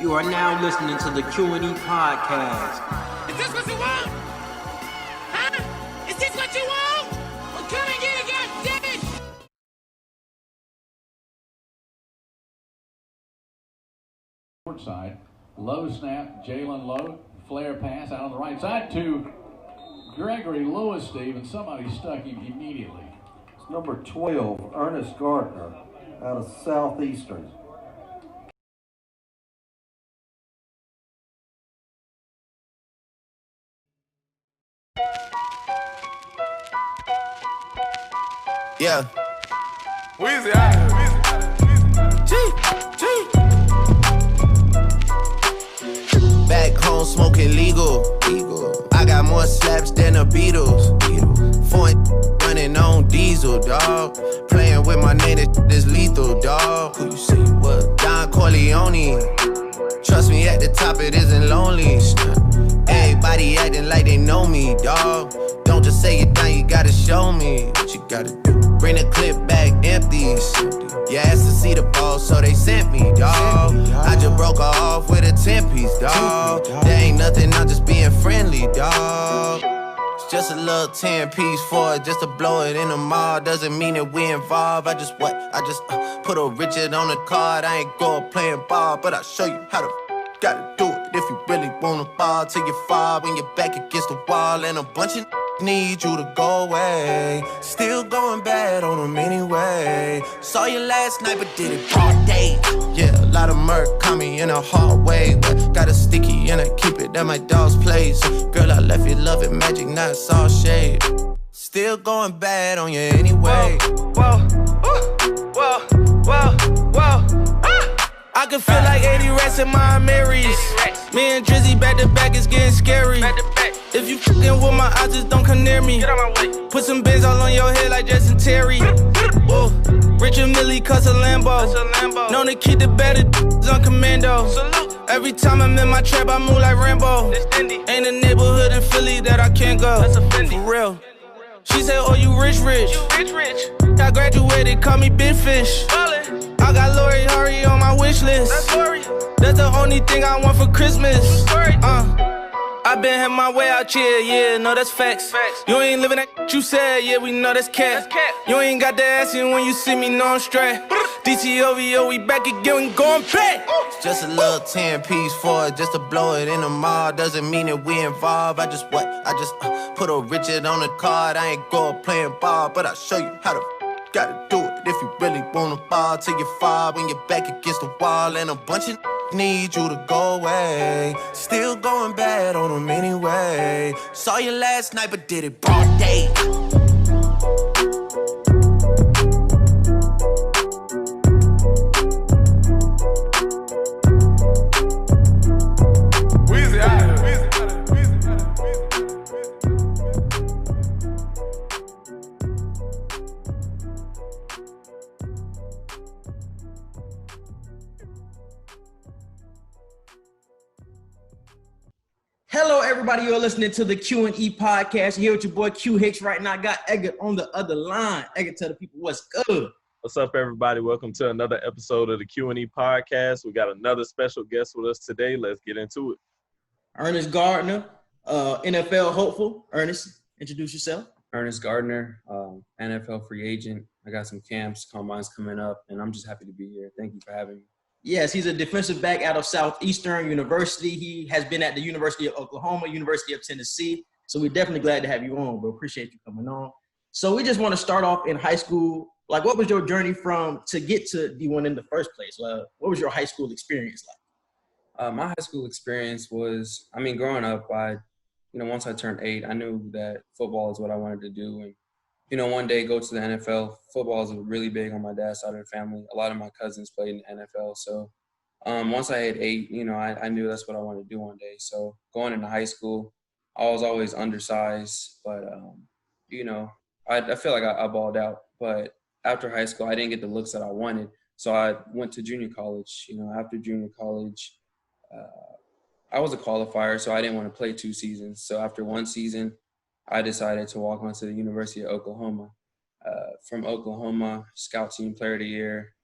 You are now listening to the Q&E Podcast. Is this what you want? Huh? Is this what you want? Well, come and get it, goddammit! Short side, low snap, Jalen Lowe, flare pass out on the right side to Gregory Lewis, Steve, and somebody stuck him immediately. It's number 12, Ernest Gardner, out of Southeastern. Yeah. Weezy out here. Back home smoking legal. I got more slaps than the Beatles. Foreign running on diesel, dog. Playing with my name, this lethal, dog. Who you see? What? Don Corleone. Trust me, at the top it isn't lonely. Everybody acting like they know me, dog. Don't just say it down, you gotta show me what you gotta do. Bring the clip back empty. You asked to see the ball, so they sent me, dog. I just broke her off with a 10-piece, dog. There ain't nothing, I'm just being friendly, dog. It's just a little 10-piece for it, just to blow it in the mall. Doesn't mean that we involved. I just put a Richard on the card. I ain't go playing ball, but I'll show you how to gotta do it. If you really wanna fall till you fall when you're back against the wall, and a bunch of need you to go away. Still going bad on them anyway. Saw you last night, but did it broad day. Yeah, a lot of murk caught me in a hard way. But got a sticky and I keep it at my dog's place. Girl, I left you loving magic, not all shade. Still going bad on you anyway. Whoa. I can feel like 80 rats in my Marys. Me and Drizzy back to back, it's getting scary. If you fucking with my eyes, just don't come near me. Get out my way. Put some bins all on your head like Justin Terry. Whoa. Richard Millie cuss a Lambo. Known to keep the better on commando. Salute. Every time I'm in my trap, I move like Rambo. Ain't a neighborhood in Philly that I can't go. That's a Fendi. For real. She said, oh, you rich. You rich. I graduated, call me Big Fish. Ballin'. I got Lori Hurry on my wish list. That's the only thing I want for Christmas. I been had my way out here, yeah, no, that's facts. You ain't living that you said, yeah, we know that's cat. You ain't got the ass in when you see me, no, I'm straight. DTOVO, we back again, we going back. It's just a little 10-piece for it, just to blow it in the mall. Doesn't mean that we involved. I just put a Richard on the card. I ain't go playing ball, but I'll show you how to gotta do it. If you really wanna fall till you fall when you're back against the wall, and a bunch of need you to go away. Still going bad on them anyway. Saw you last night, but did it broad day. Weezy out here. Hello, everybody. You're listening to the Q&E Podcast. Here with your boy Q Hicks right now. I got Edgar on the other line. Edgar, tell the people what's good. What's up, everybody? Welcome to another episode of the Q&E Podcast. We got another special guest with us today. Let's get into it. Ernest Gardner, NFL hopeful. Ernest, introduce yourself. Ernest Gardner, NFL free agent. I got some camps, combines coming up, and I'm just happy to be here. Thank you for having me. Yes, he's a defensive back out of Southeastern University. He has been at the University of Oklahoma, University of Tennessee. So we're definitely glad to have you on, bro. Appreciate you coming on. So we just want to start off in high school. Like, what was your journey to get to D1 in the first place? What was your high school experience like? My high school experience was, growing up, once I turned 8, I knew that football is what I wanted to do. And, one day go to the NFL. Football is really big on my dad's side of the family. A lot of my cousins played in the NFL. So once I hit 8, I knew that's what I wanted to do one day. So going into high school, I was always undersized. But, I feel like I balled out. But after high school, I didn't get the looks that I wanted. So I went to junior college. After junior college, I was a qualifier, so I didn't want to play 2 seasons. So after 1 season, I decided to walk on to the University of Oklahoma. From Oklahoma, scout team player of the year.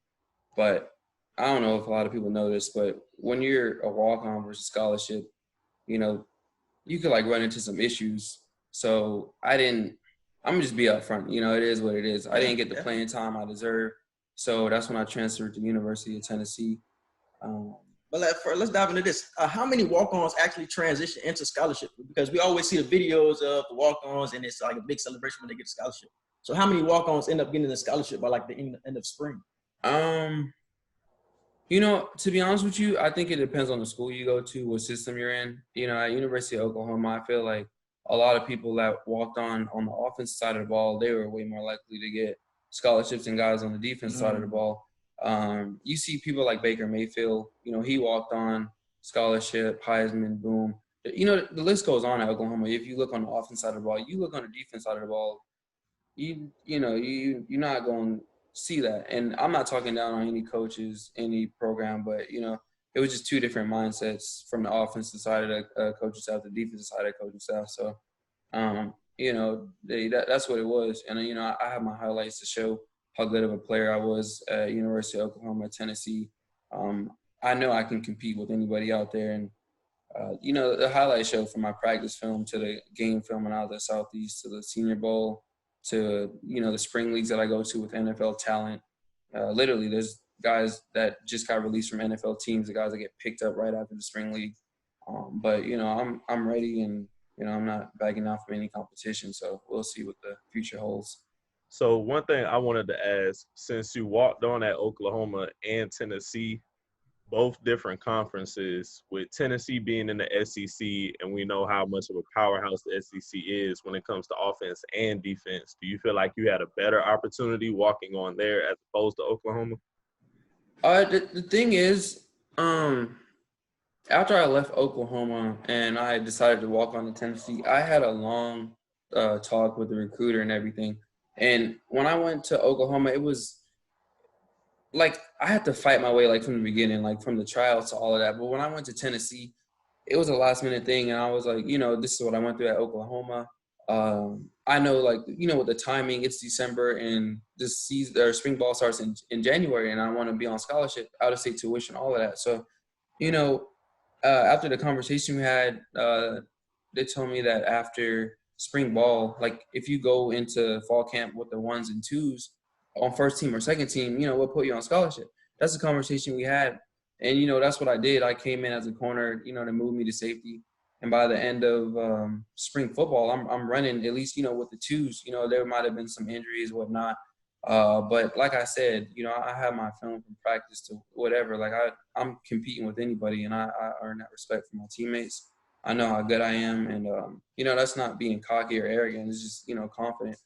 But I don't know if a lot of people know this, but when you're a walk-on versus scholarship, you know, you could like run into some issues. So I'm gonna just be upfront. You know, it is what it is. I didn't get the playing time I deserve. So that's when I transferred to the University of Tennessee. But let's dive into this. How many walk-ons actually transition into scholarship? Because we always see the videos of the walk-ons, and it's like a big celebration when they get a scholarship. So how many walk-ons end up getting a scholarship by like the end of spring? You know, to be honest with you, I think it depends on the school you go to, what system you're in. You know, at University of Oklahoma, I feel like a lot of people that walked on the offensive side of the ball, they were way more likely to get scholarships than guys on the defense side of the ball. You see people like Baker Mayfield, you know, he walked on scholarship, Heisman, boom. You know, the list goes on at Oklahoma. If you look on the offense side of the ball, you look on the defense side of the ball, you're not going to see that. And I'm not talking down on any coaches, any program, but, you know, it was just two different mindsets from the offensive side of the coaching staff, the defensive side of the coaching staff. So, you know, that's what it was. And, you know, I have my highlights to show how good of a player I was at University of Oklahoma, Tennessee. I know I can compete with anybody out there. And, you know, the highlight show from my practice film to the game film when I was at Southeast to the Senior Bowl to, you know, the spring leagues that I go to with NFL talent. Literally, there's guys that just got released from NFL teams, the guys that get picked up right after the spring league. But, you know, I'm ready and, you know, I'm not backing out from any competition. So we'll see what the future holds. So one thing I wanted to ask, since you walked on at Oklahoma and Tennessee, both different conferences, with Tennessee being in the SEC, and we know how much of a powerhouse the SEC is when it comes to offense and defense, do you feel like you had a better opportunity walking on there as opposed to Oklahoma? The thing is, after I left Oklahoma and I decided to walk on to Tennessee, I had a long talk with the recruiter and everything. And when I went to Oklahoma, it was like I had to fight my way like from the beginning, like from the trials to all of that. But when I went to Tennessee, it was a last minute thing. And I was like, you know, this is what I went through at Oklahoma. I know, like, you know, with the timing, it's December and this season or spring ball starts in January, and I want to be on scholarship, out of state tuition, all of that. So, you know, after the conversation we had, they told me that after spring ball, like if you go into fall camp with the 1s and 2s on first team or second team, you know, we'll put you on scholarship. That's the conversation we had. And, you know, that's what I did. I came in as a corner, you know, to move me to safety. And by the end of spring football, I'm running at least, you know, with the 2s. You know, there might have been some injuries, whatnot. But like I said, you know, I have my film from practice to whatever. Like I'm competing with anybody, and I earn that respect from my teammates. I know how good I am, and you know, that's not being cocky or arrogant. It's just, you know, confident.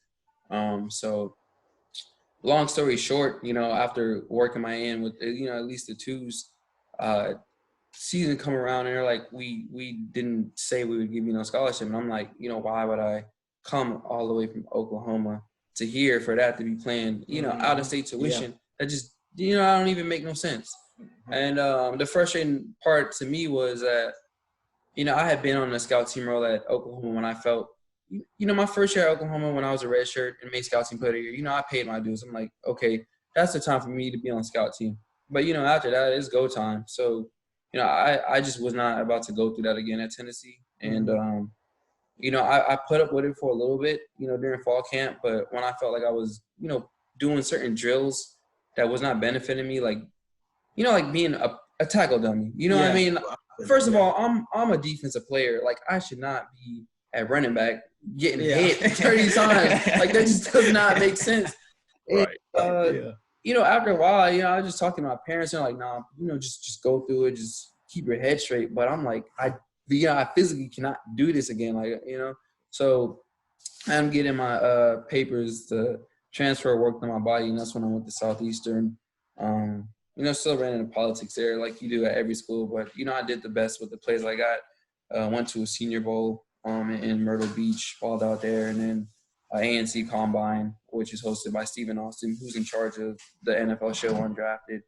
So long story short, you know, after working my end with, you know, at least the 2s, season come around and they're like, we didn't say we would give you no scholarship. And I'm like, you know, why would I come all the way from Oklahoma to here for that to be playing, you know, out of state tuition? That just, you know, I don't even make no sense. And the frustrating part to me was that, you know, I had been on the scout team role at Oklahoma when I felt, you know, my first year at Oklahoma when I was a red shirt and made scout team player of the year, you know, I paid my dues. I'm like, okay, that's the time for me to be on scout team. But, you know, after that, it's go time. So, you know, I just was not about to go through that again at Tennessee. And, you know, I put up with it for a little bit, you know, during fall camp. But when I felt like I was, you know, doing certain drills that was not benefiting me, like, you know, like being a tackle dummy. You know what I mean? First of all, I'm a defensive player. Like, I should not be at running back getting hit 30 times. Like, that just does not make sense. Right. And, you know, after a while, you know, I was just talking to my parents and like, nah, you know, just go through it. Just keep your head straight. But I'm like, I physically cannot do this again. Like, you know, so I'm getting my papers to transfer work to my body. And that's when I went to Southeastern. You know, still ran into politics there like you do at every school. But, you know, I did the best with the plays I got. Went to a Senior Bowl in Myrtle Beach, balled out there. And then ANC Combine, which is hosted by Stephen Austin, who's in charge of the NFL show Undrafted.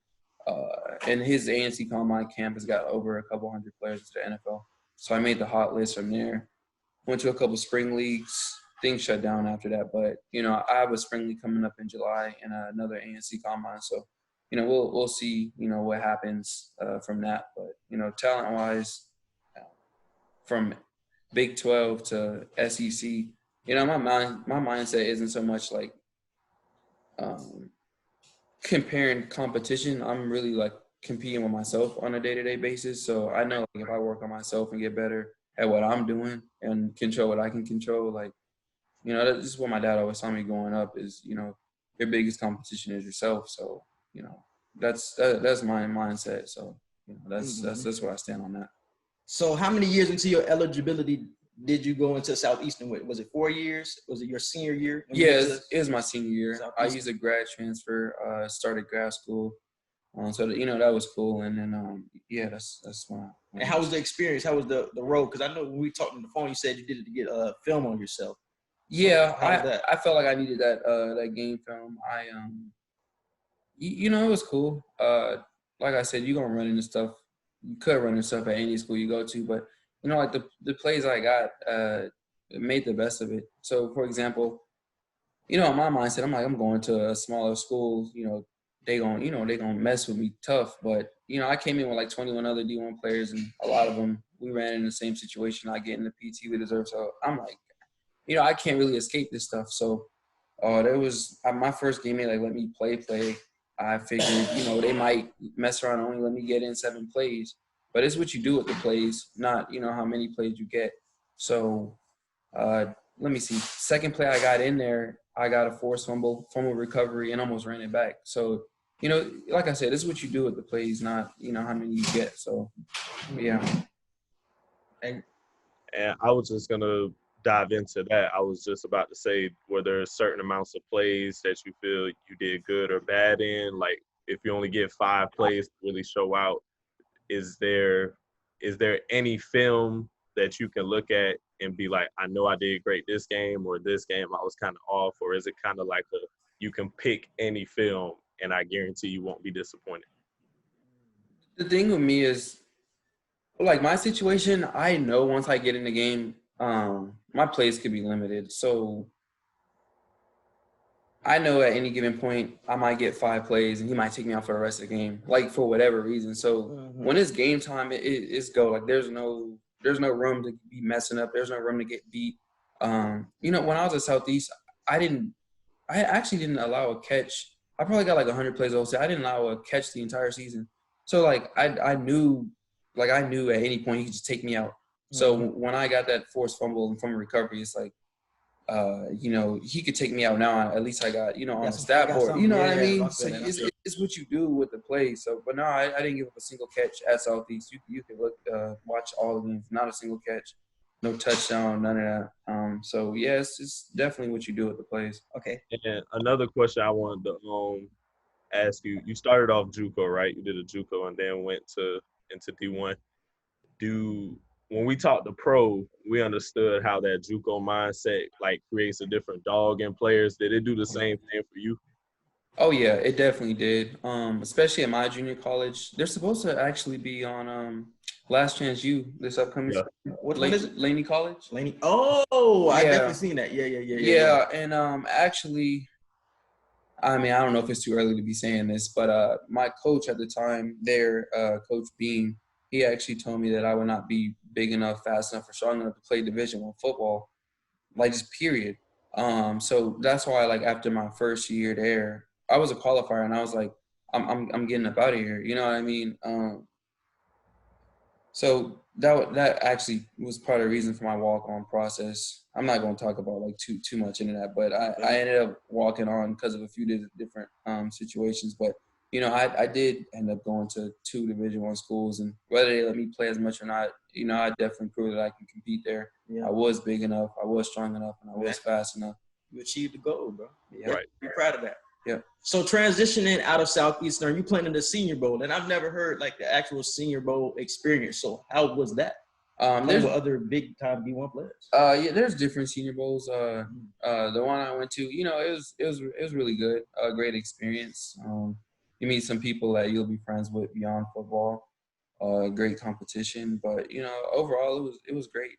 And his ANC Combine camp has got over a couple hundred players to the NFL. So I made the hot list from there. Went to a couple spring leagues. Things shut down after that. But, you know, I have a spring league coming up in July and another ANC Combine. So we'll see, what happens from that. But, talent-wise, from Big 12 to SEC, my mindset isn't so much like comparing competition. I'm really like competing with myself on a day-to-day basis. So I know like, if I work on myself and get better at what I'm doing and control what I can control, like, this is what my dad always told me growing up is, your biggest competition is yourself. So, that's my mindset. So, that's where I stand on that. So how many years into your eligibility did you go into Southeastern with? Was it 4 years? Was it your senior year? Yeah, it was my senior year. I used a grad transfer, started grad school. So, that was cool. And then, that's when And how was the experience? How was the road? Because I know when we talked on the phone, you said you did it to get a film on yourself. Yeah, So I felt like I needed that game film. It was cool. Like I said, you're going to run into stuff. You could run into stuff at any school you go to, but, like the plays I got made the best of it. So, for example, in my mindset, I'm going to a smaller school, they gonna mess with me tough. But, I came in with like 21 other D1 players, and a lot of them, we ran in the same situation. I get in the PT we deserve. So I'm like, I can't really escape this stuff. So there was my first game, they like let me play. I figured, they might mess around and only let me get in 7 plays. But it's what you do with the plays, not, how many plays you get. So let me see. Second play I got in there, I got a forced fumble recovery, and almost ran it back. So, like I said, this is what you do with the plays, not, how many you get. So, yeah. And I was just going to dive into that. I was just about to say, were there certain amounts of plays that you feel you did good or bad in? Like, if you only get 5 plays to really show out, is there any film that you can look at and be like, I know I did great this game, or this game I was kind of off? Or is it kind of like you can pick any film and I guarantee you won't be disappointed? The thing with me is, like my situation, I know once I get in the game, my plays could be limited. So I know at any given point I might get 5 plays and he might take me out for the rest of the game, like for whatever reason. So when it's game time, it's go. Like there's no room to be messing up. There's no room to get beat. When I was at Southeast, I actually didn't allow a catch. I probably got like 100 plays all. I didn't allow a catch the entire season. So like I knew at any point he could just take me out. So when I got that forced fumble and fumble recovery, it's like, he could take me out now. At least I got, on the stat board. You know what I mean? So it's what you do with the play. So, but no, I didn't give up a single catch at Southeast. You can look, watch all the games. Not a single catch, no touchdown, none of that. So yeah, it's definitely what you do with the plays. Okay. And another question I wanted to ask you. You started off JUCO, right? You did a JUCO and then went into D1. When we talked to pro, we understood how that JUCO mindset like creates a different dog in players. Did it do the same thing for you? Oh yeah, it definitely did. Especially at my junior college, they're supposed to actually be on Last Chance U this upcoming. Yeah. What is it? Laney College. Laney. Oh, I definitely seen that. Yeah. Yeah, and actually, I mean, I don't know if it's too early to be saying this, but my coach at the time there, Coach Bean, he actually told me that I would not be big enough, fast enough, or strong enough to play Division I football, like just period. So that's why, like after my first year there, I was a qualifier, and I was like, I'm getting up out of here. You know what I mean? So that actually was part of the reason for my walk-on process. I'm not going to talk about like too much into that, but I ended up walking on because of a few different situations. But I did end up going to 2 Division I schools, and whether they let me play as much or not, I definitely proved that I can compete there. Yeah. I was big enough, I was strong enough, and I was fast enough. You achieved the goal, bro. Yeah. Right. Be proud of that. Yeah. So transitioning out of Southeastern, you playing in the Senior Bowl, and I've never heard like the actual Senior Bowl experience. So how was that? There's other big time D1 players. Yeah, there's different Senior Bowls. The one I went to, it was really good. A great experience. You meet some people that you'll be friends with beyond football. Great competition, but overall it was great.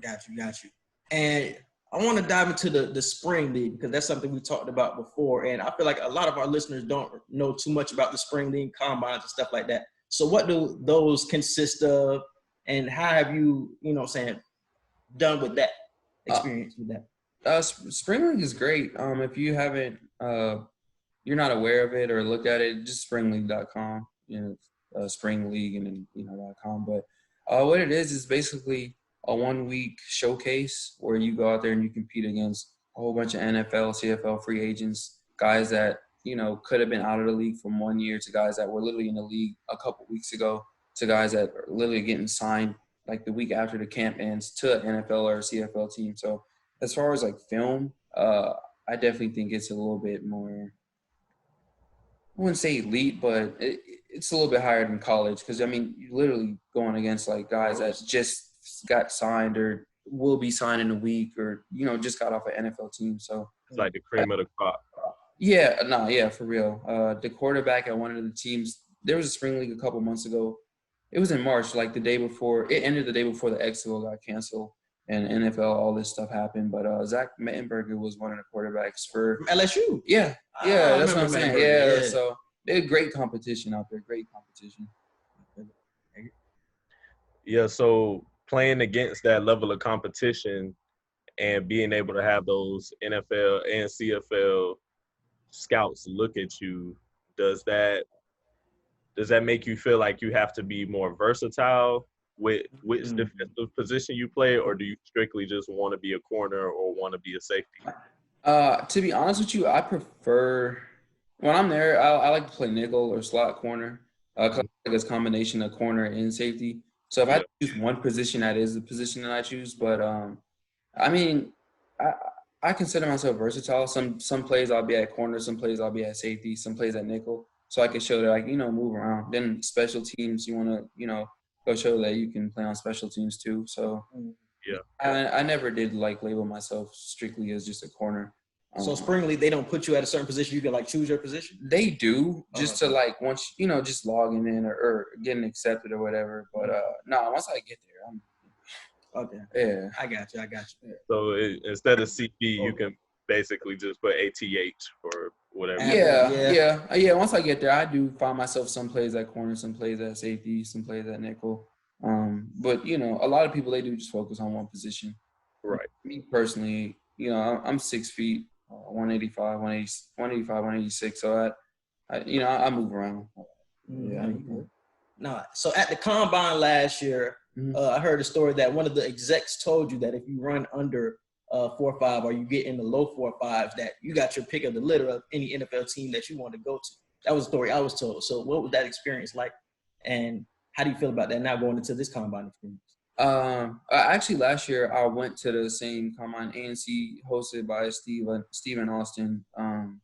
Got you. And I want to dive into the spring league because that's something we talked about before. And I feel like a lot of our listeners don't know too much about the spring league, combines and stuff like that. So what do those consist of, and how have you, done with that experience with that? Spring league is great. If you haven't, you're not aware of it or looked at it, just springleague.com, spring league and then, .com. But what it is basically a 1 week showcase where you go out there and you compete against a whole bunch of NFL, CFL free agents, guys that, could have been out of the league from 1 year to guys that were literally in the league a couple weeks ago to guys that are literally getting signed like the week after the camp ends to an NFL or a CFL team. So as far as like film, I definitely think it's a little bit more, I wouldn't say elite, but it's a little bit higher than college because, you're literally going against like guys that just got signed or will be signed in a week or, just got off an NFL team. So it's like the cream of the crop. Yeah, for real. The quarterback at one of the teams, there was a spring league a couple months ago. It was in March, like the day before. It ended the day before the Expo got canceled and NFL, all this stuff happened. But Zach Mettenberger was one of the quarterbacks for LSU. Yeah, that's what I'm saying. Yeah, yeah. So they had great competition out there. Great competition. Yeah, so playing against that level of competition and being able to have those NFL and CFL scouts look at you, does that make you feel like you have to be more versatile with which defensive position you play, or do you strictly just want to be a corner or want to be a safety? To be honest with you, I prefer when I'm there. I like to play nickel or slot corner. Cause I like this combination of corner and safety. So if I choose one position, that is the position that I choose. But I consider myself versatile. Some plays I'll be at corner, some plays I'll be at safety, some plays at nickel. So I can show that move around. Then special teams, you want to go show that you can play on special teams too. So I never did label myself strictly as just a corner. So spring league, they don't put you at a certain position. You can choose your position. They do just to once just logging in or getting accepted or whatever. But once I get there, I'm okay. Yeah, I got you. Yeah. So instead of CB, you can basically just put ATH or whatever. Yeah. Once I get there, I do find myself some plays at corner, some plays at safety, some plays at nickel. But a lot of people, they do just focus on one position. Right. Me personally, I'm 6 feet. 185, 186. So I move around. So at the combine last year, I heard a story that one of the execs told you that if you run under 4.5 or you get in the low 4.5s, that you got your pick of the litter of any NFL team that you want to go to. That was the story I was told. So what was that experience like, and how do you feel about that now going into this combine experience? Actually, last year I went to the same combine, ANC, hosted by Stephen Austin. Ran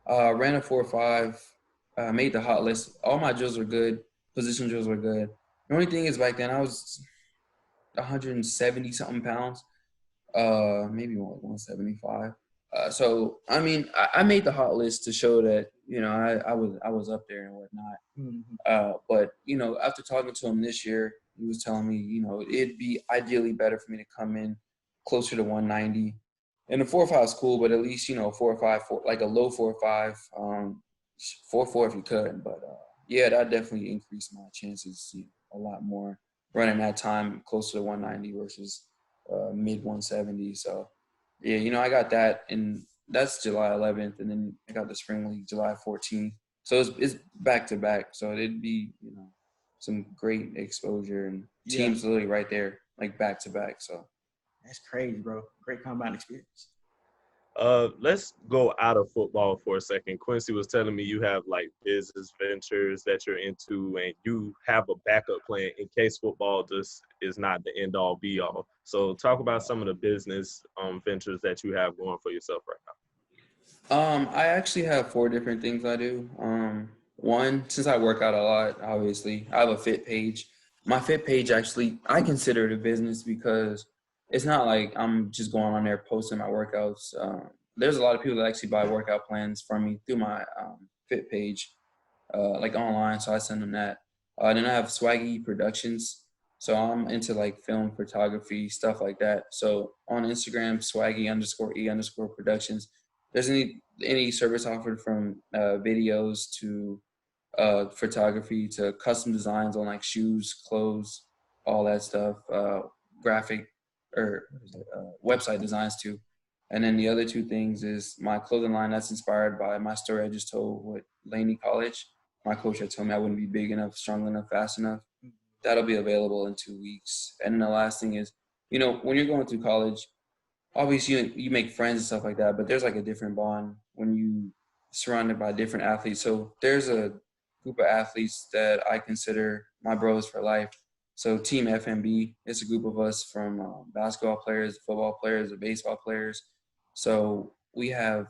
a 4.5, made the hot list. All my drills were good. Position drills were good. The only thing is back then I was 170 something pounds, maybe 175. So I made the hot list to show that I was up there and whatnot. But after talking to him this year, he was telling me, it'd be ideally better for me to come in closer to 190. And the 4.5 is cool, but at least, 4.5, like a low 4.5, 4.4 if you could. But, that definitely increased my chances a lot more running that time closer to 190 versus mid 170. So, I got that, and that's July 11th. And then I got the spring league July 14th. So it's back to back. So it'd be, some great exposure and teams literally right there, back to back. So that's crazy, bro. Great combine experience. Let's go out of football for a second. Quincy was telling me you have business ventures that you're into, and you have a backup plan in case football just is not the end all be all. So talk about some of the business ventures that you have going for yourself right now. I actually have 4 different things I do. One, since I work out a lot, obviously, I have a fit page. My fit page, actually, I consider it a business because it's not like I'm just going on there posting my workouts. There's a lot of people that actually buy workout plans from me through my fit page, online, so I send them that. Then I have Swaggy Productions. So I'm into like film photography, stuff like that. So on Instagram, swaggy_E_productions. There's any service offered from videos to photography to custom designs on like shoes, clothes, all that stuff, graphic or website designs too. And then the other two things is my clothing line that's inspired by my story I just told with Laney College. My coach had told me I wouldn't be big enough, strong enough, fast enough. That'll be available in 2 weeks. And then the last thing is, you know, when you're going through college, obviously you make friends and stuff like that, but there's like a different bond when you surrounded by different athletes. So there's a group of athletes that I consider my bros for life. So Team FMB, it's a group of us from basketball players, football players, baseball players. So we have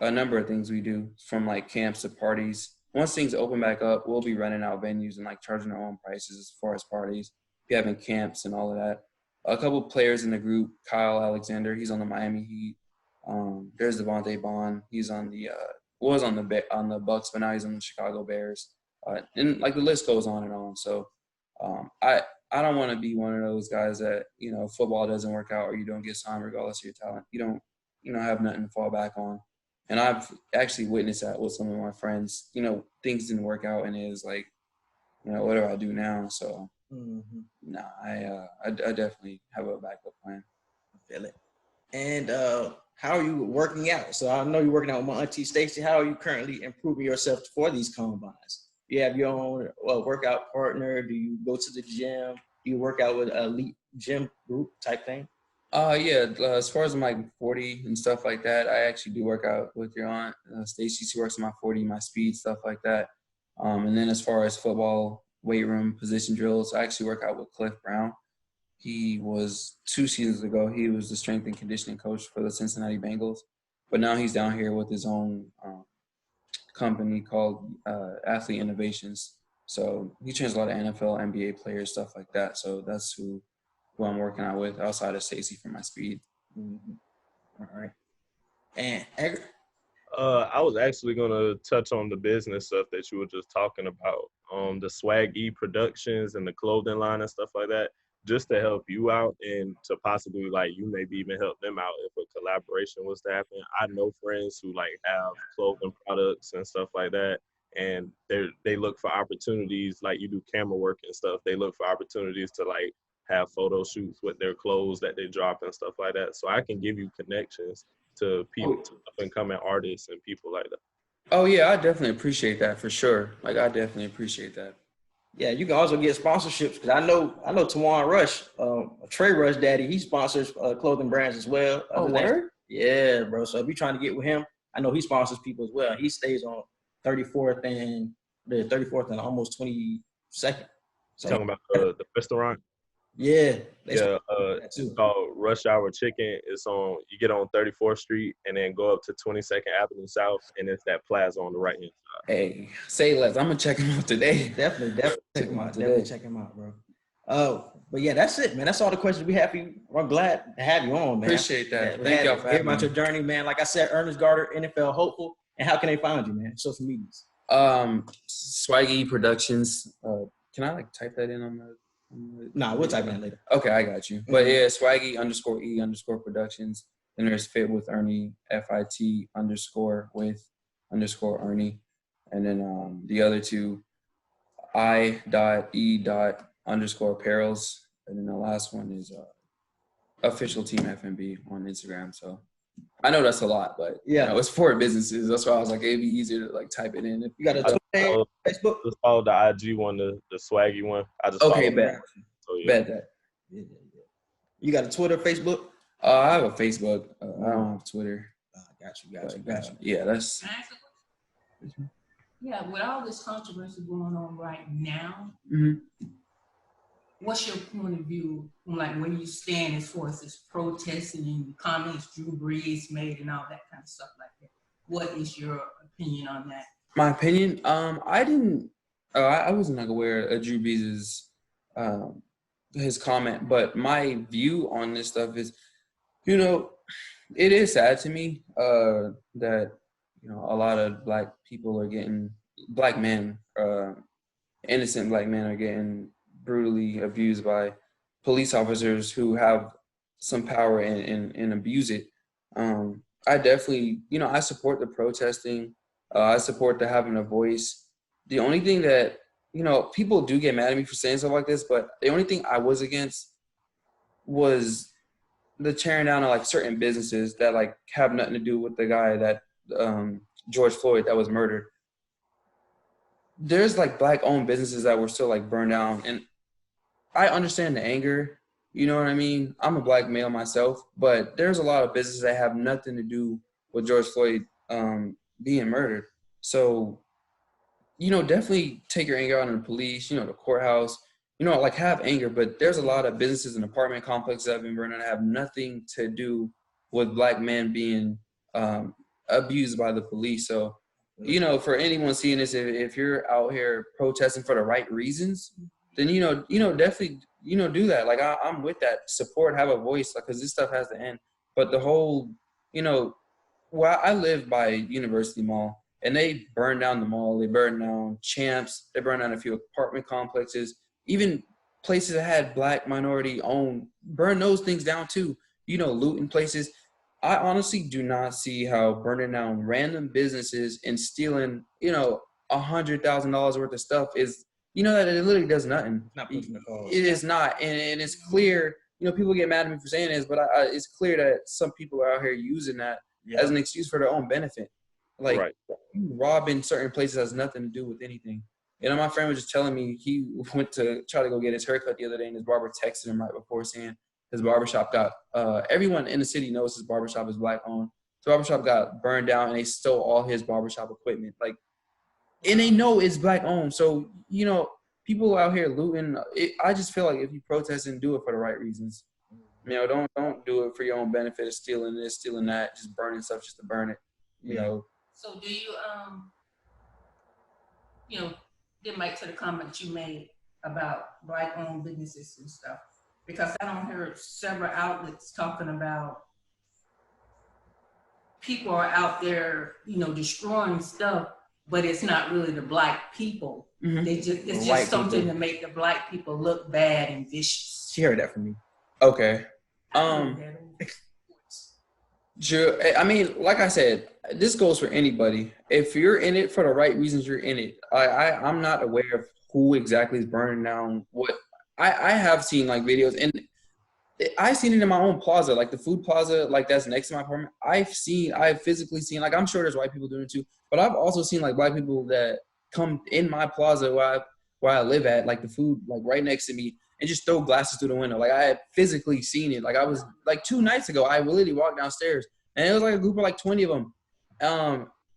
a number of things we do, from like camps to parties. Once things open back up, we'll be running out venues and like charging our own prices as far as parties, be having camps and all of that. A couple players in the group, Kyle Alexander, he's on the Miami Heat. There's Devontae Bond, he's on the was on the Bucks, but now he's on the Chicago Bears. And like the list goes on and on. So I don't want to be one of those guys that, you know, football doesn't work out or you don't get signed regardless of your talent. You don't, you know, have nothing to fall back on. And I've actually witnessed that with some of my friends. You know, things didn't work out, and it was like, you know, what do I do now? So, I definitely have a backup plan. I feel it. And how are you working out? So I know you're working out with my auntie Stacy. How are you currently improving yourself for these combines? You have your own workout partner? Do you go to the gym? Do you work out with an elite gym group type thing? As far as my 40 and stuff like that, I actually do work out with your aunt, Stacy. She works on my 40, my speed, stuff like that. And then as far as football, weight room, position drills, I actually work out with Cliff Brown. He was 2 seasons ago, he was the strength and conditioning coach for the Cincinnati Bengals. But now he's down here with his own company called Athlete Innovations. So he trains a lot of NFL, NBA players, stuff like that. So that's who I'm working out with outside of Stacy for my speed. Mm-hmm. All right. And I was actually going to touch on the business stuff that you were just talking about, the Swag-E Productions and the clothing line and stuff like that, just to help you out and to possibly, like, you maybe even help them out if a collaboration was to happen. I know friends who, like, have clothing products and stuff like that, and they look for opportunities, like you do camera work and stuff. They look for opportunities to, like, have photo shoots with their clothes that they drop and stuff like that. So I can give you connections to people, to up and coming artists and people like that. Oh yeah, I definitely appreciate that for sure. Like I definitely appreciate that. Yeah, you can also get sponsorships, because I know Tawan Rush, Trey Rush daddy, he sponsors clothing brands as well. Oh, word? Yeah, bro. So if you're trying to get with him, I know he sponsors people as well. He stays on 34th and almost 22nd. So, Talking about the restaurant? Yeah. It's called Rush Hour Chicken. It's on, you get on 34th Street and then go up to 22nd Avenue South, and it's that plaza on the right hand side. Hey, say less. I'm gonna check him out today. Definitely check him out. Definitely check him out, bro. But yeah, that's it, man. That's all the questions we have for you. We're glad to have you on, man. Appreciate that. Thank y'all for having me. About your journey, man. Like I said, Ernest Gardner, NFL hopeful. And how can they find you, man? Social medias. Swag-E Productions. Can I like type that in on the? Nah, we'll type it in later. Okay, I got you. But yeah, Swaggy_E_productions. Then there's Fit with Ernie, FIT_with_Ernie. And then the other two, I.E._apparels. And then the last one is official Team FMB on Instagram. So I know that's a lot, but yeah, you know, it's for businesses. That's why I was like, it'd be easier to like type it in. If you got a Twitter, Facebook? Just follow the IG one, the Swaggy one. I just okay, bet. So, yeah. Bet that. Yeah. You got a Twitter, Facebook? I have a Facebook. I don't have Twitter. Got you. Yeah, that's. Yeah, with all this controversy going on right now, what's your point of view on like where you stand as far as this protesting and the comments Drew Brees made and all that kind of stuff like that? What is your opinion on that? My opinion, I wasn't like aware of Drew Brees' his comment, but my view on this stuff is, you know, it is sad to me that, you know, a lot of innocent black men are getting brutally abused by police officers who have some power and abuse it. I definitely, I support the protesting. I support the having a voice. The only thing that, people do get mad at me for saying stuff like this, but the only thing I was against was the tearing down of like certain businesses that like have nothing to do with the guy that George Floyd that was murdered. There's like black owned businesses that were still like burned down, and I understand the anger. You know what I mean? I'm a black male myself, but there's a lot of businesses that have nothing to do with George Floyd being murdered. So, definitely take your anger out on the police, the courthouse, like have anger, but there's a lot of businesses and apartment complexes that have been burned that have nothing to do with black men being abused by the police. So, for anyone seeing this, if you're out here protesting for the right reasons, then, definitely, do that. Like, I'm with that. Support, have a voice, like, because this stuff has to end. But the whole, well, I live by University Mall, and they burned down the mall. They burned down Champs. They burned down a few apartment complexes. Even places that had black minority owned, burn those things down too. Looting places. I honestly do not see how burning down random businesses and stealing, $100,000 worth of stuff is, that it literally does nothing. It's not pushing the cause. It is not. And it's clear, people get mad at me for saying this, but it's clear that some people are out here using that as an excuse for their own benefit. Like, robbing certain places has nothing to do with anything. My friend was just telling me he went to try to go get his haircut the other day, and his barber texted him right before saying his barbershop got everyone in the city knows his barbershop is black owned. His barbershop got burned down, and they stole all his barbershop equipment. Like, and they know it's black owned. So, people out here looting. I just feel like if you protest and do it for the right reasons, don't do it for your own benefit of stealing this, stealing that, just burning stuff just to burn it. So do you, get back to the comment you made about black-owned businesses and stuff, because I don't hear several outlets talking about people are out there, destroying stuff, but it's not really the black people. Mm-hmm. It's just something to make the black people look bad and vicious. She heard that from me. Okay. I mean, like I said, this goes for anybody. If you're in it for the right reasons, you're in it. I'm not aware of who exactly is burning down what. I have seen like videos, and I've seen it in my own plaza, like the food plaza, like that's next to my apartment. I've physically seen, like, I'm sure there's white people doing it too, but I've also seen like black people that come in my plaza where I live at, like the food, like right next to me, and just throw glasses through the window. Like, I had physically seen it. Like, I was like 2 nights ago, I literally walked downstairs, and it was like a group of like 20 of them.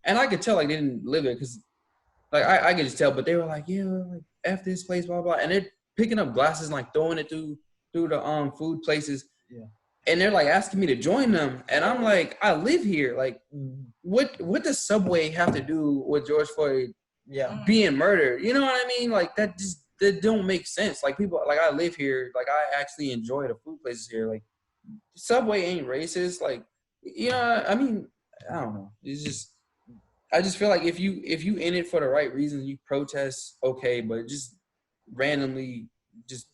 And I could tell like they didn't live it, because like I could just tell, but they were like, yeah, like F this place, blah, blah. And they're picking up glasses and like throwing it through the food places. Yeah. And they're like asking me to join them. And I'm like, I live here. Like, what does Subway have to do with George Floyd being murdered? You know what I mean? Like, that don't make sense. Like, people, like, I live here. Like, I actually enjoy the food places here. Like, Subway ain't racist. Like, I mean, I don't know. It's just, I just feel like if you in it for the right reasons, you protest, okay, but just randomly just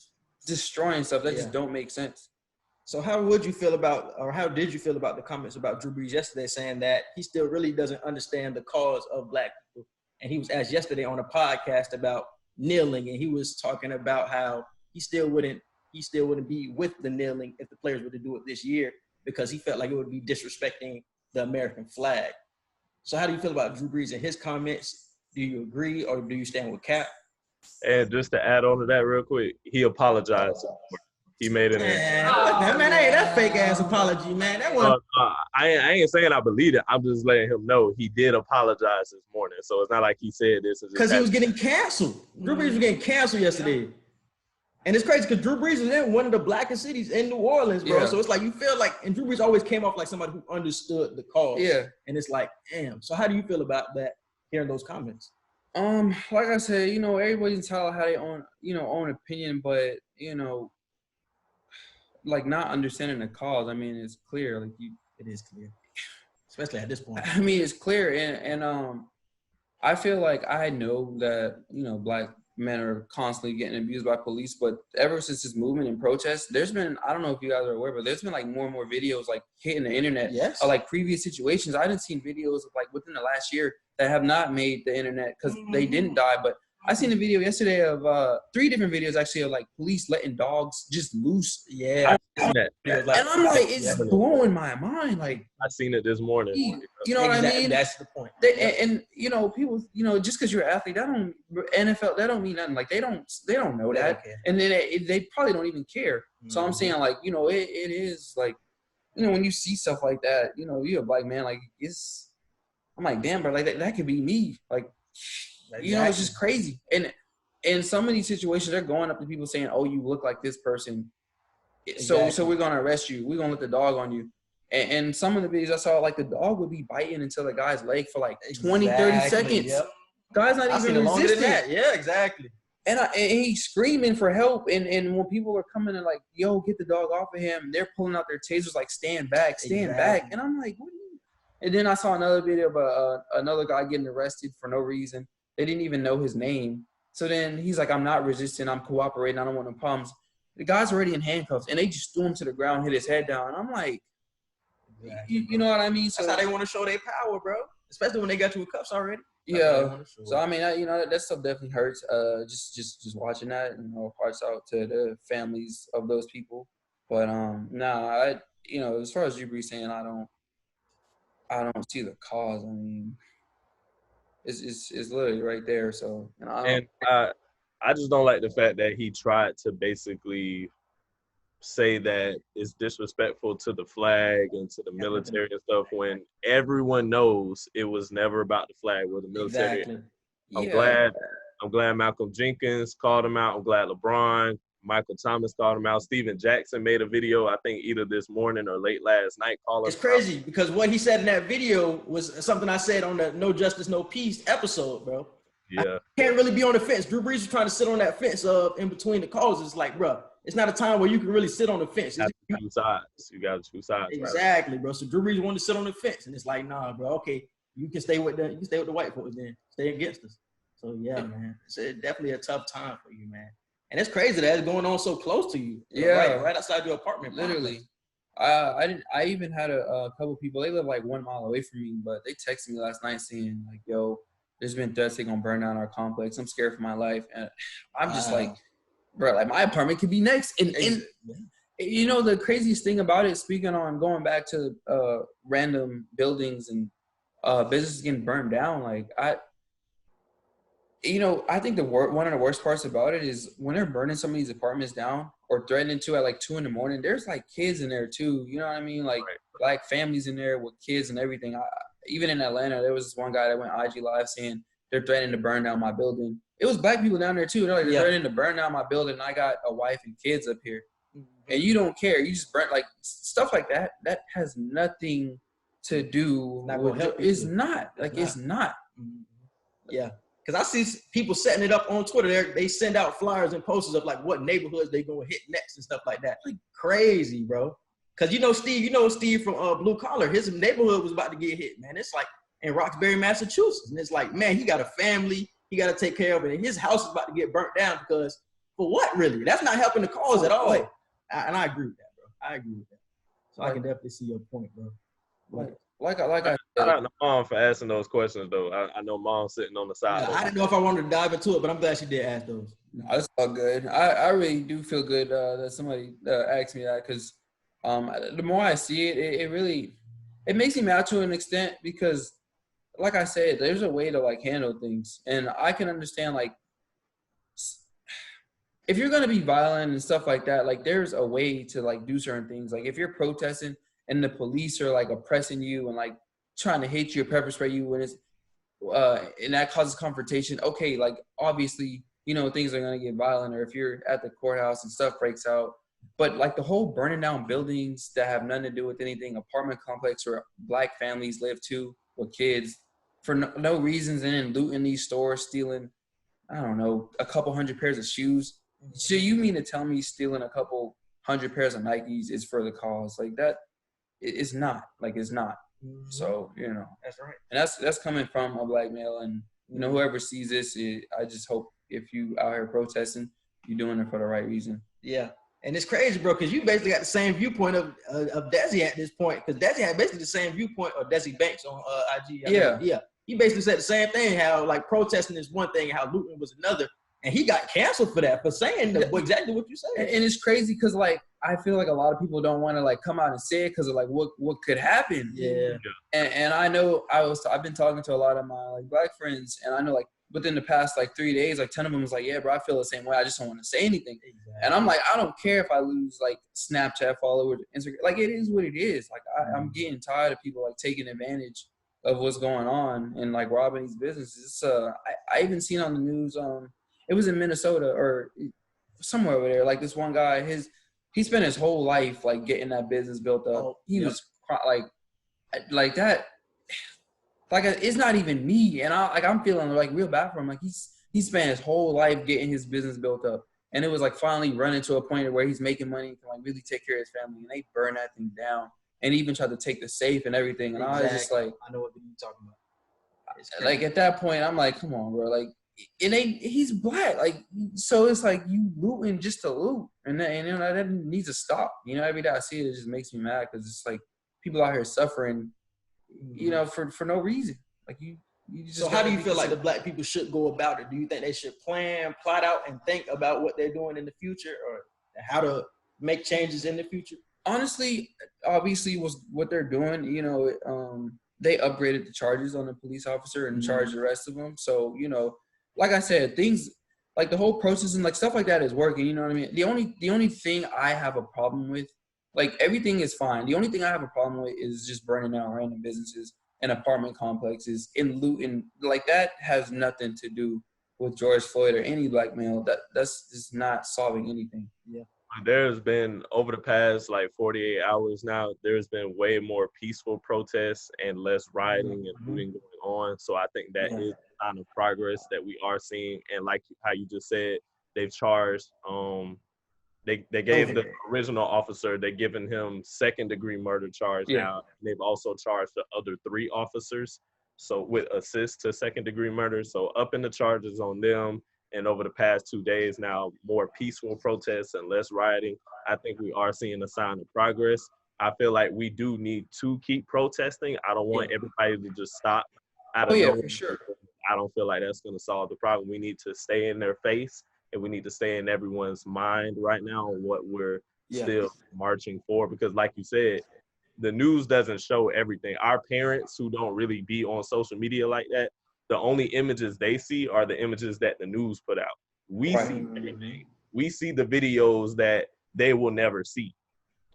destroying stuff that just don't make sense. So how did you feel about the comments about Drew Brees yesterday, saying that he still really doesn't understand the cause of black people? And he was asked yesterday on a podcast about kneeling, and he was talking about how he still wouldn't be with the kneeling if the players were to do it this year, because he felt like it would be disrespecting the American flag. So how do you feel about Drew Brees and his comments? Do you agree, or do you stand with Cap? And just to add on to that real quick, he apologized. He made it. That fake ass apology, man. That was. I ain't saying I believe it. I'm just letting him know he did apologize this morning. So it's not like he said this because he was getting canceled. Drew Brees was getting canceled yesterday, and it's crazy because Drew Brees is in one of the blackest cities in New Orleans, bro. Yeah. So it's like you feel like, and Drew Brees always came off like somebody who understood the cause. Yeah, and it's like, damn. So how do you feel about that? Hearing those comments. Like I said, everybody's entitled to how they own opinion, but like not understanding the cause. I mean, it's clear. Like it is clear, especially at this point. I mean, it's clear, and I feel like I know that black men are constantly getting abused by police. But ever since this movement and protest, there's been, I don't know if you guys are aware, but there's been like more and more videos like hitting the internet of like previous situations. I didn't seen videos of like within the last year that have not made the internet because they didn't die. But I seen a video yesterday of 3 different videos actually of like police letting dogs just loose. Yeah. And I'm like, it's blowing my mind. Like, I seen it this morning. You know what I mean? That's the point. And you know, people, you know, just because you're an athlete, that don't NFL, that don't mean nothing. Like they don't know that, and then they probably don't even care. So I'm saying, like, you know, it is like, you know, when you see stuff like that, you know, you're a black man, like I'm like, damn, bro, like that could be me, like. You know, it's just crazy. And in some of these situations, they're going up to people saying, "Oh, you look like this person, so we're gonna arrest you. We're gonna let the dog on you." And some of the videos I saw, like the dog would be biting into the guy's leg for like 20, 30 seconds. Yep. Guy's not even resisting. Yeah, exactly. And he's screaming for help. And when people are coming and like, "Yo, get the dog off of him," they're pulling out their tasers like, "Stand back, stand back." And I'm like, what are you? And then I saw another video of another guy getting arrested for no reason. They didn't even know his name. So then he's like, "I'm not resisting. I'm cooperating. I don't want no problems." The guy's already in handcuffs, and they just threw him to the ground, hit his head down. I'm like, you know what I mean? So that's how they want to show their power, bro. Especially when they got you with cuffs already. Yeah. So I mean, you know, that stuff definitely hurts. Just watching that, you know, hearts out to the families of those people. But you know, as far as you be saying, I don't see the cause. I mean, it's literally right there. So, you know, I just don't like the fact that he tried to basically say that it's disrespectful to the flag and to the military and stuff when everyone knows it was never about the flag or the military. Exactly. I'm glad Malcolm Jenkins called him out. I'm glad LeBron, Michael Thomas called him out. Steven Jackson made a video, I think either this morning or late last night. It's crazy because what he said in that video was something I said on the No Justice, No Peace episode, bro. Yeah. I can't really be on the fence. Drew Brees was trying to sit on that fence in between the calls. It's like, bro, it's not a time where you can really sit on the fence. You got two sides. Exactly, bro. So Drew Brees wanted to sit on the fence, and it's like, nah, bro. Okay, you can stay with the white folks then. Stay against us. So yeah, man, it's definitely a tough time for you, man. And it's crazy that it's going on so close to you. Yeah, right outside your apartment. Literally. I even had a couple people. They live like 1 mile away from me, but they texted me last night saying like, "Yo, there's been threats. They're gonna burn down our complex. I'm scared for my life." And I'm just like, bro, like my apartment could be next. And you know the craziest thing about it, speaking on going back to random buildings and businesses getting burned down, like I think one of the worst parts about it is when they're burning some of these apartments down or threatening to at like 2 a.m, there's like kids in there too. You know what I mean? Like black families in there with kids and everything. Even in Atlanta, there was this one guy that went IG Live saying they're threatening to burn down my building. It was black people down there too. They're like, they're threatening to burn down my building. And I got a wife and kids up here. And you don't care. You just burn, like stuff like that. That has nothing to do with it's not. It's not. Yeah. Because I see people setting it up on Twitter. They send out flyers and posters of like what neighborhoods they going to hit next and stuff like that. Like crazy, bro. Because Steve from Blue Collar, his neighborhood was about to get hit, man. It's like in Roxbury, Massachusetts. And it's like, man, he got a family. He got to take care of it. And his house is about to get burnt down because for what, really? That's not helping the cause at all. And I agree with that, bro. I agree with that. So I can definitely see your point, bro. Like I shout out to Mom for asking those questions, though. I know Mom's sitting on the side. I didn't know if I wanted to dive into it, but I'm glad she did ask those. No, it's all good. I really do feel good that somebody asked me that because the more I see it, it really makes me mad to an extent because, like I said, there's a way to like handle things, and I can understand like if you're gonna be violent and stuff like that, like there's a way to like do certain things. Like if you're protesting and the police are like oppressing you and like trying to hit you or pepper spray you when it's and that causes confrontation. Okay, like obviously, you know, things are gonna get violent, or if you're at the courthouse and stuff breaks out. But like the whole burning down buildings that have nothing to do with anything, apartment complex where black families live too with kids for no reasons, and then looting these stores, stealing, I don't know, a couple hundred pairs of shoes. So you mean to tell me stealing a couple hundred pairs of Nikes is for the cause? Like that, it's not. Like it's not. Mm-hmm. So, you know. That's right. And that's coming from a black male, and you know, whoever sees this, I just hope if you out here protesting, you're doing it for the right reason. Yeah. And it's crazy, bro, because you basically got the same viewpoint of Desi at this point. Because Desi had basically the same viewpoint of Desi Banks on IG. Yeah. He basically said the same thing, how like protesting is one thing, how looting was another. And he got canceled for that, for saying exactly what you said. And it's crazy because, like, I feel like a lot of people don't want to, like, come out and say it because of, like, what could happen. Yeah. And I know I've been talking to a lot of my, like, black friends, and I know, like, within the past, like, 3 days, like, 10 of them was like, yeah, bro, I feel the same way. I just don't want to say anything. Exactly. And I'm like, I don't care if I lose, like, Snapchat followers, Instagram. Like, it is what it is. Like, I'm getting tired of people, like, taking advantage of what's going on and, like, robbing these businesses. I even seen on the news, it was in Minnesota or somewhere over there. Like, this one guy, he spent his whole life, like, getting that business built up. He was like that. Like, it's not even me, and I'm feeling like real bad for him. Like, he spent his whole life getting his business built up, and it was like finally running to a point where he's making money and can like really take care of his family, and they burn that thing down, and even tried to take the safe and everything. And I was just like, I know what you're talking about. Like, at that point, I'm like, come on, bro. Like, he's black, like, so it's like you looting just to loot, and you know that needs to stop. You know, every day I see it, it just makes me mad because it's like people out here suffering. You know, for no reason. Like you just. So how do you feel like the black people should go about it? Do you think they should plot out, and think about what they're doing in the future, or how to make changes in the future? Honestly, obviously, was what they're doing. You know, they upgraded the charges on the police officer and charged the rest of them. So, you know, like I said, things like the whole process and like stuff like that is working. You know what I mean? The only thing I have a problem with. Like, everything is fine. The only thing I have a problem with is just burning down random businesses and apartment complexes and looting. Like, that has nothing to do with George Floyd or any black male. That's just not solving anything. Yeah. There's been, over the past, like, 48 hours now, there's been way more peaceful protests and less rioting and looting going on. So I think that is a sign of progress that we are seeing. And like how you just said, they've charged They gave the original officer, they're giving him second-degree murder charge now. They've also charged the other 3 officers, so with assist to second-degree murder. So up in the charges on them, and over the past 2 days now, more peaceful protests and less rioting. I think we are seeing a sign of progress. I feel like we do need to keep protesting. I don't want everybody to just stop. For sure. I don't feel like that's going to solve the problem. We need to stay in their face. And we need to stay in everyone's mind right now on what we're still marching for. Because like you said, the news doesn't show everything. Our parents who don't really be on social media like that, the only images they see are the images that the news put out. We see everything. We see the videos that they will never see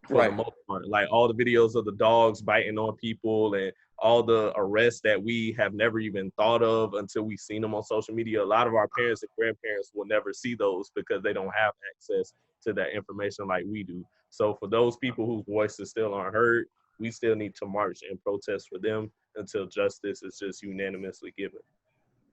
for the most part. Like all the videos of the dogs biting on people and all the arrests that we have never even thought of until we've seen them on social media. A lot of our parents and grandparents will never see those because they don't have access to that information like we do. So for those people whose voices still aren't heard, we still need to march and protest for them until justice is just unanimously given.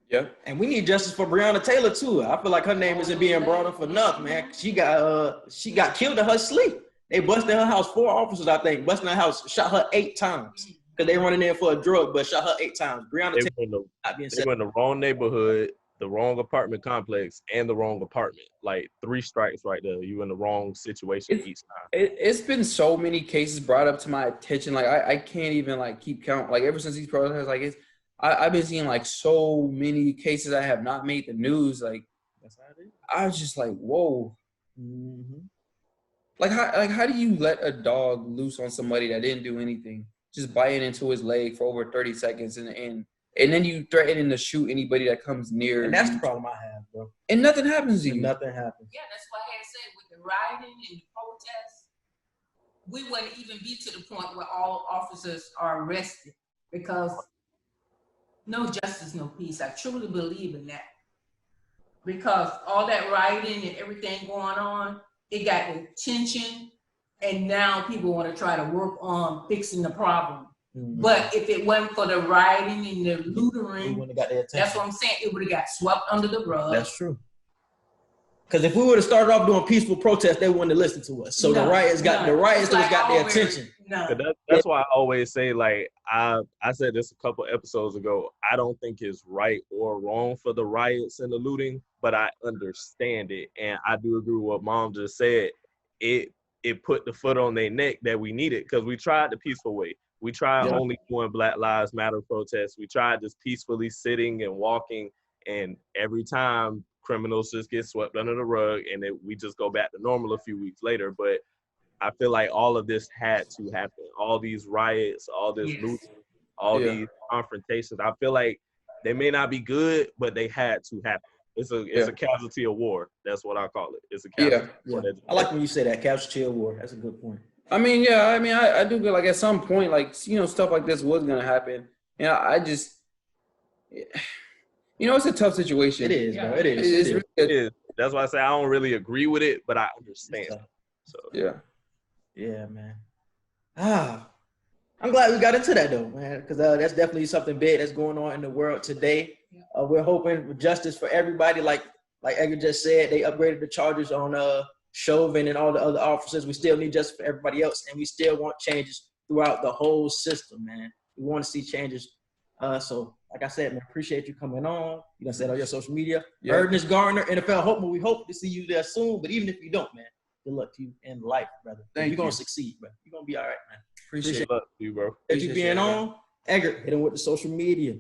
Yeah, and we need justice for Breonna Taylor too. I feel like her name isn't being brought up for nothing, man. She got killed in her sleep. They busted her house. 4 officers, I think, busted her house, shot her 8 times. Because they running in for a drug, but shot her 8 times. Breonna Taylor. They were in the wrong neighborhood, the wrong apartment complex, and the wrong apartment. Like 3 strikes right there. You in the wrong situation each time. It's been so many cases brought up to my attention. Like I can't even like keep count. Like ever since these protests, like I've been seeing like so many cases that have not made the news. Like I was just like, whoa. Mm-hmm. Like how do you let a dog loose on somebody that didn't do anything? Just biting into his leg for over 30 seconds and then you threaten to shoot anybody that comes near. And that's the problem I have, bro. And nothing happens to you. Nothing happens. Yeah, that's why I had said with the rioting and the protests, we wouldn't even be to the point where all officers are arrested because no justice, no peace. I truly believe in that. Because all that rioting and everything going on, it got the attention. And now people want to try to work on fixing the problem. Mm-hmm. But if it wasn't for the rioting and the looting, that's what I'm saying. It would have got swept under the rug. That's true. Because if we would have started off doing peaceful protests, they wouldn't have listened to us. So the riots got their attention. No. That's why I always say, like, I said this a couple episodes ago, I don't think it's right or wrong for the riots and the looting, but I understand it. And I do agree with what Mom just said. It put the foot on their neck that we needed, because we tried the peaceful way. We tried only doing Black Lives Matter protests. We tried just peacefully sitting and walking, and every time criminals just get swept under the rug, and we just go back to normal a few weeks later. But I feel like all of this had to happen. All these riots, all this looting, all these confrontations. I feel like they may not be good, but they had to happen. It's a casualty of war. That's what I call it. It's a casualty of war. I like when you say that, casualty of war. That's a good point. I mean, I do feel like at some point, like, stuff like this was going to happen. And I just, it's a tough situation. It is, bro. It is. It is. That's why I say I don't really agree with it, but I understand. So yeah, man. I'm glad we got into that though, man, because that's definitely something big that's going on in the world today. We're hoping for justice for everybody. Like Edgar just said, they upgraded the charges on Chauvin and all the other officers. We still need justice for everybody else, and we still want changes throughout the whole system, man. We want to see changes. So, like I said, man, appreciate you coming on. You done said on your social media. Ernest Gardner, NFL Hope. We hope to see you there soon. But even if you don't, man, good luck to you in life, brother. You're going to succeed, bro. You're going to be all right, man. Appreciate good luck to you, bro. Thank you being on. Edgar, hit him with the social media.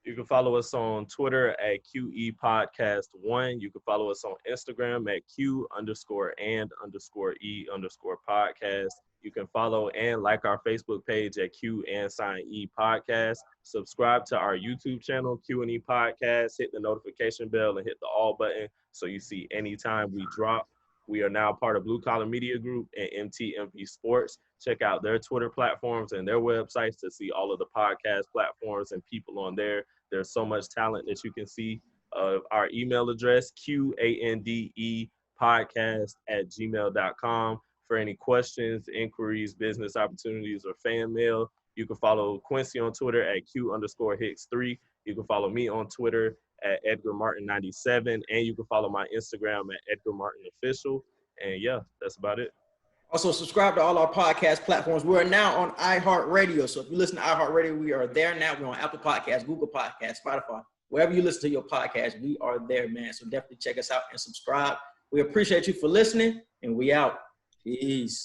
You can follow us on Twitter at Q&E Podcast 1. You can follow us on Instagram at Q_and_E_podcast. You can follow and like our Facebook page at Q&E Podcast. Subscribe to our YouTube channel, Q&E Podcast. Hit the notification bell and hit the all button so you see anytime we drop. We are now part of Blue Collar Media Group and MTMP Sports. Check out their Twitter platforms and their websites to see all of the podcast platforms and people on there. There's so much talent that you can see. Our email address, QANDEpodcast@gmail.com. For any questions, inquiries, business opportunities, or fan mail, you can follow Quincy on Twitter at Q_Hicks3. You can follow me on Twitter at EdgarMartin97, and you can follow my Instagram at EdgarMartinOfficial. And yeah, that's about it. Also, subscribe to all our podcast platforms. We're now on iHeartRadio. So if you listen to iHeartRadio, we are there now. We're on Apple Podcasts, Google Podcasts, Spotify. Wherever you listen to your podcast, we are there, man. So definitely check us out and subscribe. We appreciate you for listening, and we out. Peace.